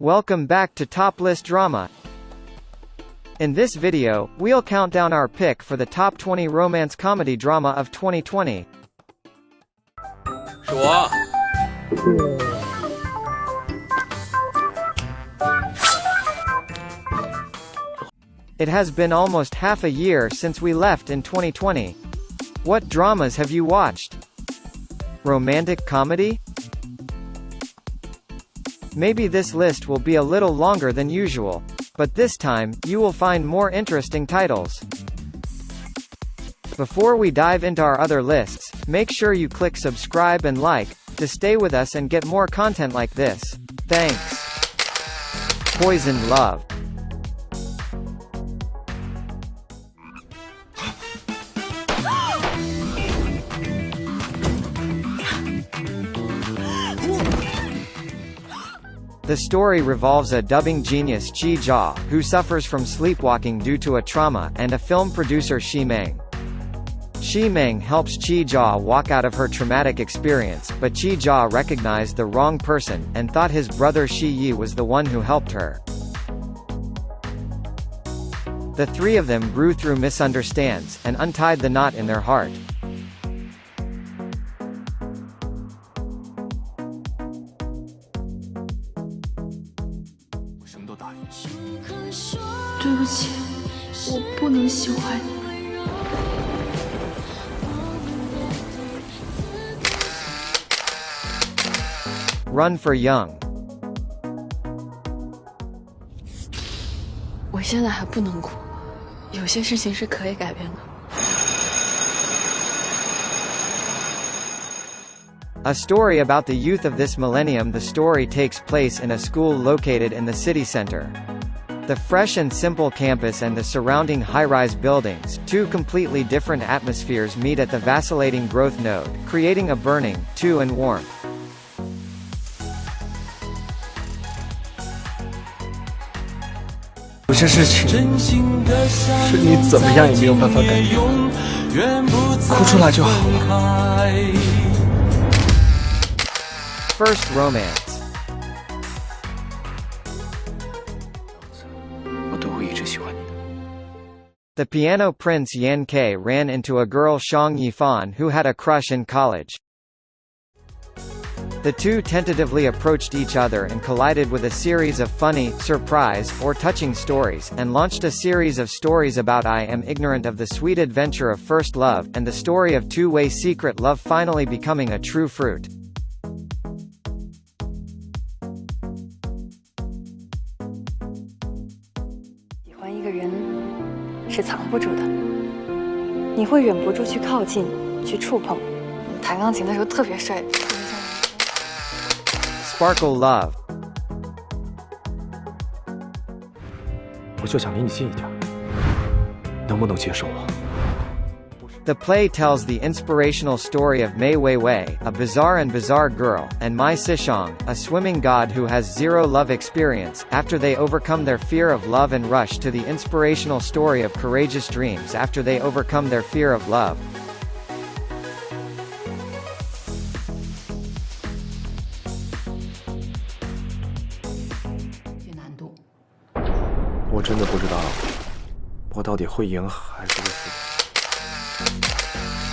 Welcome back to Top List Drama. In this video, we'll count down our pick for the top 20 romance comedy drama of 2020. 是我。It has been almost half a year since we left in 2020. What dramas have you watched? Romantic comedy? Maybe this list will be a little longer than usual, but this time, you will find more interesting titles. Before we dive into our other lists, make sure you click subscribe and like, to stay with us and get more content like this. Thanks. Poisoned Love. The story revolves a dubbing genius Chi Jia, who suffers from sleepwalking due to a trauma, and a film producer Shi Meng. Shi Meng helps Chi Jia walk out of her traumatic experience, but Chi Jia recognized the wrong person, and thought his brother Shi Yi was the one who helped her. The three of them grew through misunderstands, and untied the knot in their heart. 对不起，我不能喜欢你。Run for Young. 我现在还不能哭，有些事情是可以改变的。A story about the youth of this millennium. The story takes place in a school located in the city center. The fresh and simple campus and the surrounding high-rise buildings, two completely different atmospheres meet at the vacillating growth node, creating a burning, and warmth. 有些事情是你怎么样也没有办法改变，哭出来就好了。First romance. 我都会一直喜欢你的。 The piano prince Yan Ke ran into a girl Shang Yifan who had a crush in college. The two tentatively approached each other and collided with a series of funny, surprise, or touching stories, and launched a series of stories about I am ignorant of the sweet adventure of first love, and the story of two-way secret love finally becoming a true fruit. 喜欢一个人是藏不住的，你会忍不住去靠近、去触碰。弹钢琴的时候特别帅。 Sparkle Love. 我就想离你近一点，能不能接受我？ The play tells the inspirational story of Mei Weiwei, a bizarre girl, and Mai Sishong, a swimming god who has zero love experience, after they overcome their fear of love and rush to the inspirational story of courageous dreams after they overcome their fear of love. 我真的不知道，我到底会赢还是会输。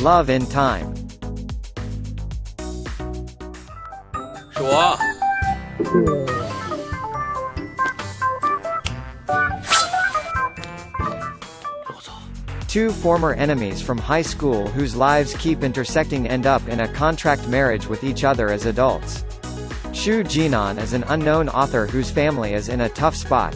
Love in Time. 是我。 Two former enemies from high school whose lives keep intersecting end up in a contract marriage with each other as adults. Xu Jinan is an unknown author whose family is in a tough spot.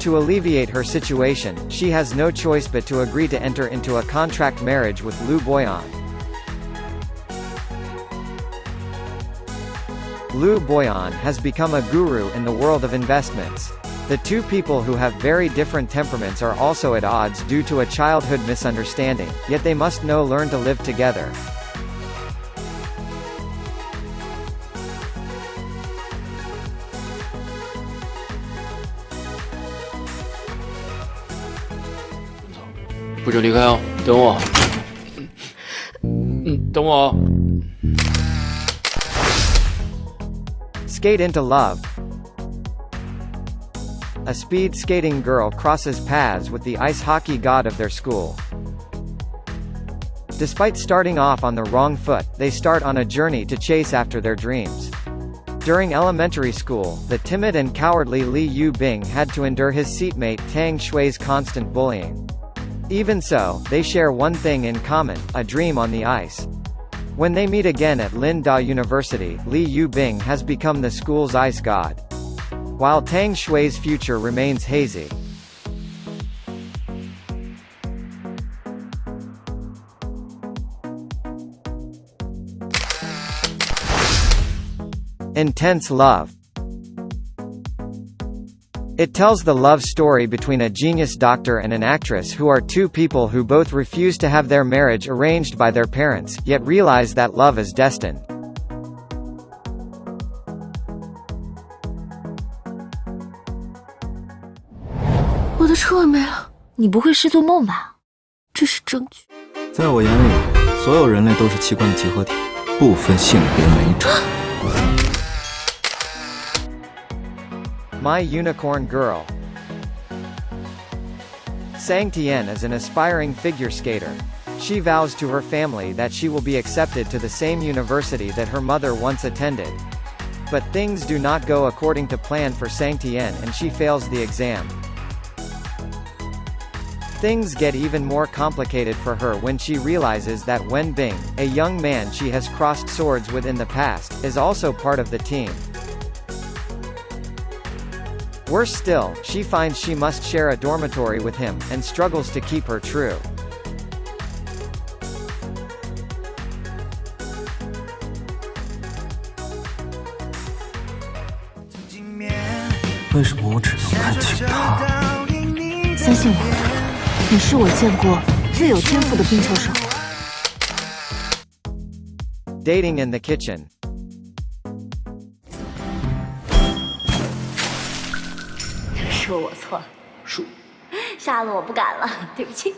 To alleviate her situation, she has no choice but to agree to enter into a contract marriage with Lu Boyan. Lu Boyan has become a guru in the world of investments. The two people who have very different temperaments are also at odds due to a childhood misunderstanding, yet they must learn to live together. 不准离开哦，等我。等我哦。 Skate into Love. a speed skating girl crosses paths with the ice hockey god of their school. Despite starting off on the wrong foot, they start on a journey to chase after their dreams. During elementary school, the timid and cowardly Li Yu-bing had to endure his seatmate Tang Shui's constant bullying. Even so, they share one thing in common, a dream on the ice. When they meet again at Lin Da University, Li Yu-bing has become the school's ice god, while Tang Shui's future remains hazy. Intense love. It tells the love story between a genius doctor and an actress who are two people who both refuse to have their marriage arranged by their parents, yet realize that love is destined. 我的车没了，你不会是做梦吧？这是证据。在我眼里，所有人类都是器官的集合体，不分性别美丑。My Unicorn Girl. Sang Tian is an aspiring figure skater. She vows to her family that she will be accepted to the same university that her mother once attended. But things do not go according to plan for Sang Tian and she fails the exam. Things get even more complicated for her when she realizes that Wen Bing, a young man she has crossed swords with in the past, is also part of the team. Worse still, she finds she must share a dormitory with him, and struggles to keep her true. 为什么我只能看清他？相信我，你是我见过最有天赋的冰球手。Dating in the kitchen. 是我错了，下次我不敢了，对不起。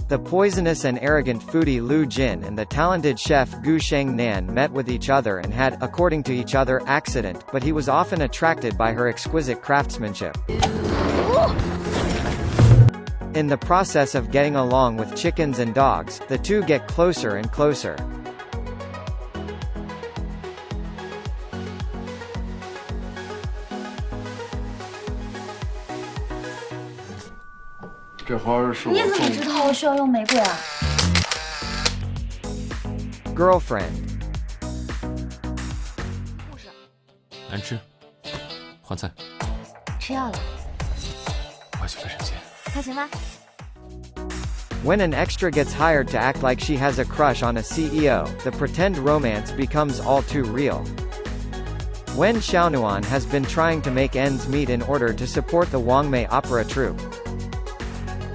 The poisonous and arrogant foodie Lu Jin and the talented chef Gu Shengnan met with each other and had, according to each other, accident, but he was often attracted by her exquisite craftsmanship. In the process of getting along with chickens and dogs, the two get closer and closer. 这花是我你怎么知道我需要用玫瑰啊？ Girlfriend. 难吃，换菜。吃药了，我去卫生间。还行吧。 When an extra gets hired to act like she has a crush on a CEO, the pretend romance becomes all too real. Wen Xiaonuan has been trying to make ends meet in order to support the Wangmei opera troupe.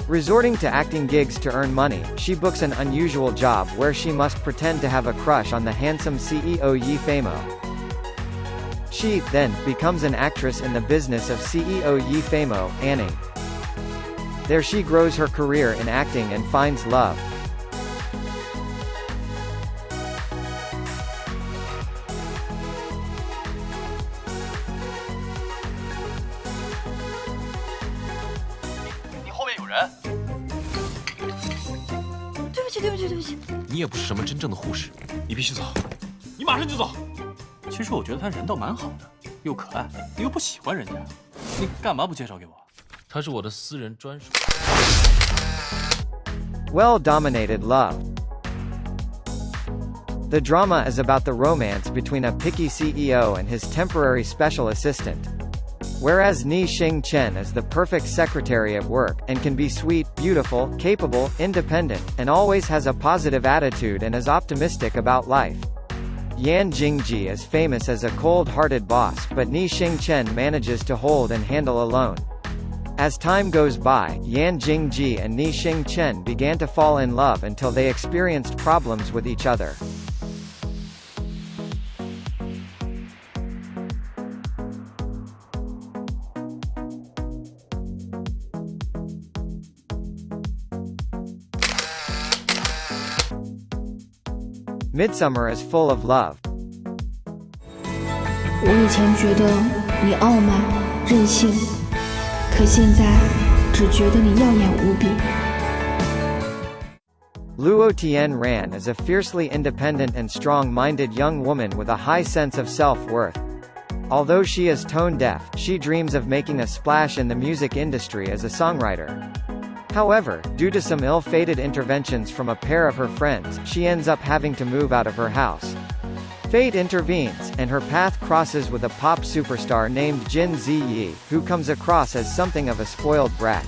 Resorting to acting gigs to earn money, she books an unusual job where she must pretend to have a crush on the handsome CEO Yi Famo. She, then, becomes an actress in the business of CEO Yi Famo, Annie. There she grows her career in acting and finds love. "对不起，你也不是什么真正的护士，你必须走，你马上就走。其实我觉得他人倒蛮好的，又可爱，你又不喜欢人家，你干嘛不介绍给我？他是我的私人专属。Well-dominated love. The drama is about the romance between a picky CEO and his temporary special assistant. Whereas Ni Xingchen is the perfect secretary at work, and can be sweet, beautiful, capable, independent, and always has a positive attitude and is optimistic about life. Yan Jingji is famous as a cold-hearted boss, but Ni Xingchen manages to hold and handle alone. As time goes by, Yan Jingji and Ni Xingchen began to fall in love until they experienced problems with each other. Midsummer is full of love. 我以前觉得你傲慢、任性，可现在只觉得你耀眼无比。Luo Tianran is a fiercely independent and strong-minded young woman with a high sense of self-worth. Although she is tone-deaf, she dreams of making a splash in the music industry as a songwriter. However, due to some ill-fated interventions from a pair of her friends, she ends up having to move out of her house. Fate intervenes, and her path crosses with a pop superstar named Jin Ziyi, who comes across as something of a spoiled brat.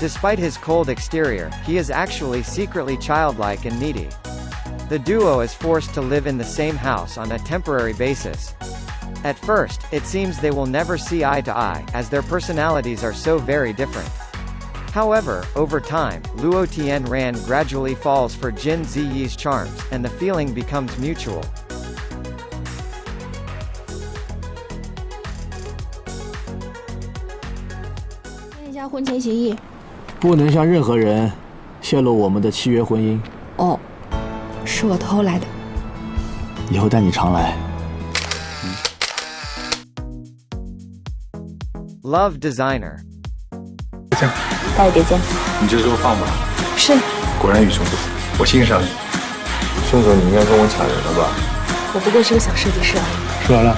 Despite his cold exterior, he is actually secretly childlike and needy. The duo is forced to live in the same house on a temporary basis. At first, it seems they will never see eye to eye, as their personalities are so very different. However, over time, Luo Tianran gradually falls for Jin Ziyi's charms, and the feeling becomes mutual. 签一下婚前协议。不能向任何人泄露我们的契约婚姻。哦，是我偷来的。以后带你常来。Love Designer。大爷别见。你就这么放吧。是。果然与众不同，我欣赏你。顺手你应该跟我抢人了吧？我不过是个小设计师而已。说完了。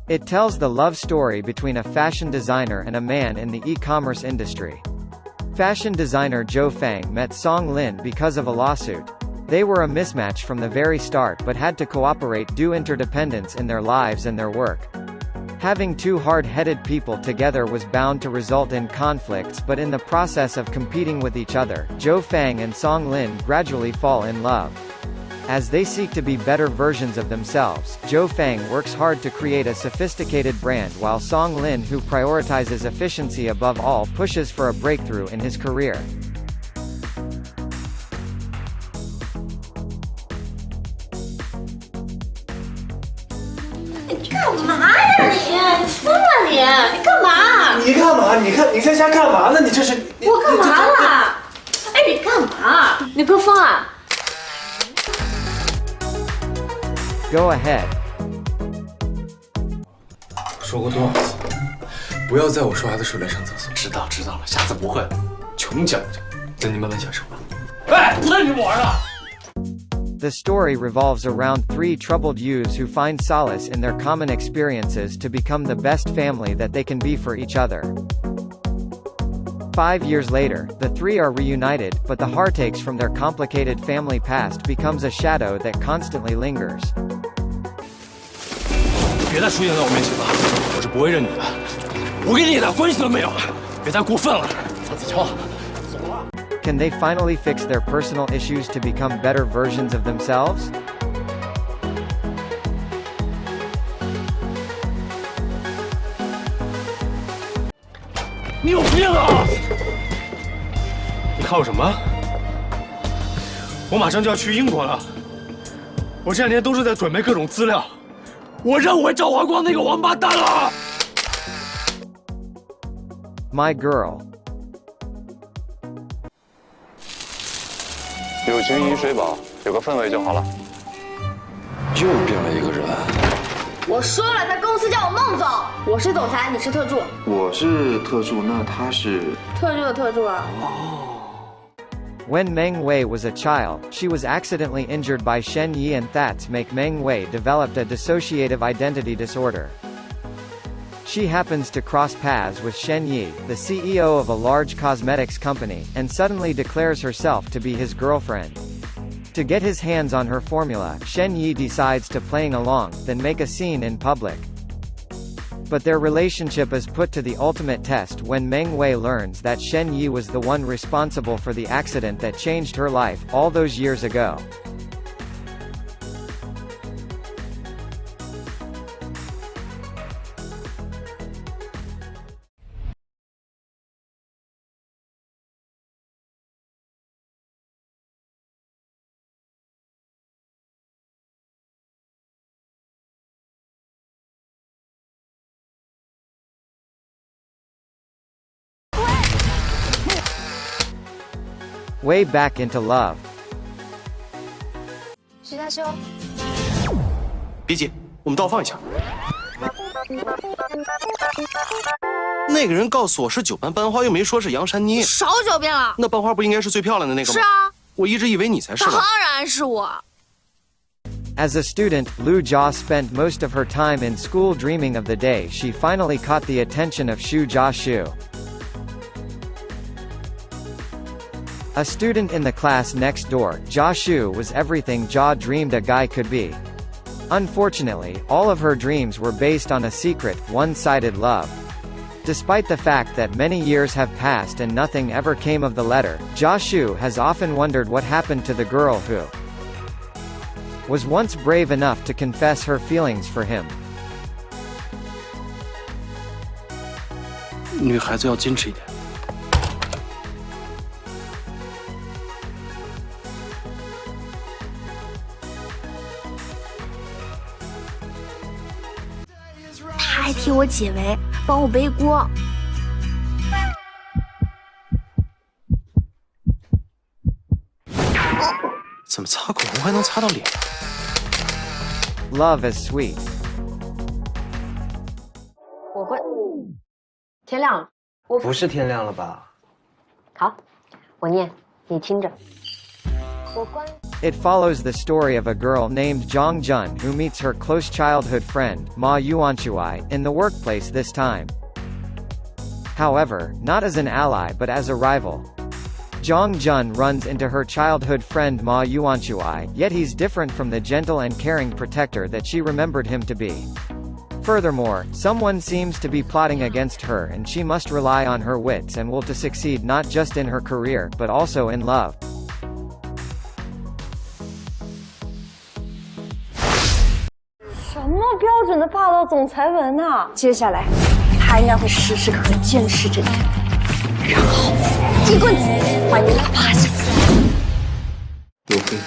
It tells the love story between a fashion designer and a man in the e-commerce industry. Fashion designer Zhou Feng met Song Lin because of a lawsuit. They were a mismatch from the very start but had to cooperate due interdependence in their lives and their work. Having two hard-headed people together was bound to result in conflicts, but in the process of competing with each other, Zhou Feng and Song Lin gradually fall in love. As they seek to be better versions of themselves, Zhou Feng works hard to create a sophisticated brand while Song Lin, who prioritizes efficiency above all, pushes for a breakthrough in his career. 你干嘛呀你？你疯了你？你干嘛？你干嘛？你在家干嘛呢？你这是我干嘛了？哎，你干嘛？你不是疯啊？ Go ahead. 说过多少次，不要在我刷牙的时候来上厕所。知道了，下次不会了。穷讲究，等你慢慢享受吧。哎，不带你玩了。 The story revolves around three troubled youths who find solace in their common experiences to become the best family that they can be for each other. 5 years later, the three are reunited, but the heartaches from their complicated family past becomes a shadow that constantly lingers. 别再出现在我面前了，我是不会认你的。我跟你一点关系都没有，别太过分了。子乔，走了。 Can they finally fix their personal issues to become better versions of themselves? 你有病啊！你看我什么？我马上就要去英国了，我这两天都是在准备各种资料。我认为赵华光那个王八蛋了。My girl. 友情饮水饱，有个氛围就好了。又变了一个人。我说了，在公司叫我孟总，我是总裁，你是特助。我是特助，那他是特助的特助啊。When Meng Wei was a child, she was accidentally injured by Shen Yi and that's make Meng Wei developed a dissociative identity disorder. She happens to cross paths with Shen Yi, the CEO of a large cosmetics company, and suddenly declares herself to be his girlfriend. To get his hands on her formula, Shen Yi decides to playing along, then make a scene in public. But their relationship is put to the ultimate test when Meng Wei learns that Shen Yi was the one responsible for the accident that changed her life, all those years ago. Way back into love. 徐大兄，别急，我们倒放一下。那个人告诉我是9班班花，又没说是杨珊妮。少狡辩了。那班花不应该是最漂亮的那个吗？是啊，我一直以为你才是呢。当然是我。 As a student, Lu Jia spent most of her time in school dreaming of the day she finally caught the attention of Xu Jiashu. A student in the class next door, Jiashu was everything Jia dreamed a guy could be. Unfortunately, all of her dreams were based on a secret, one-sided love. Despite the fact that many years have passed and nothing ever came of the letter, Jiashu has often wondered what happened to the girl who was once brave enough to confess her feelings for him. 女孩子要矜持一点。他还替我解围，帮我背锅。怎么擦口红还能擦到脸？ Love is sweet. 我会。天亮了，我不是天亮了吧？好，我念，你听着。我关。 It follows the story of a girl named Zhang Jun who meets her close childhood friend, Ma Yuanshui, in the workplace this time. However, not as an ally but as a rival. Zhang Jun runs into her childhood friend Ma Yuanshui, yet he's different from the gentle and caring protector that she remembered him to be. Furthermore, someone seems to be plotting against her and she must rely on her wits and will to succeed not just in her career, but also in love. 什么标准的霸道总裁文啊！接下来，他应该会时时刻刻监视着你，然后一棍子把你打趴下。刘飞。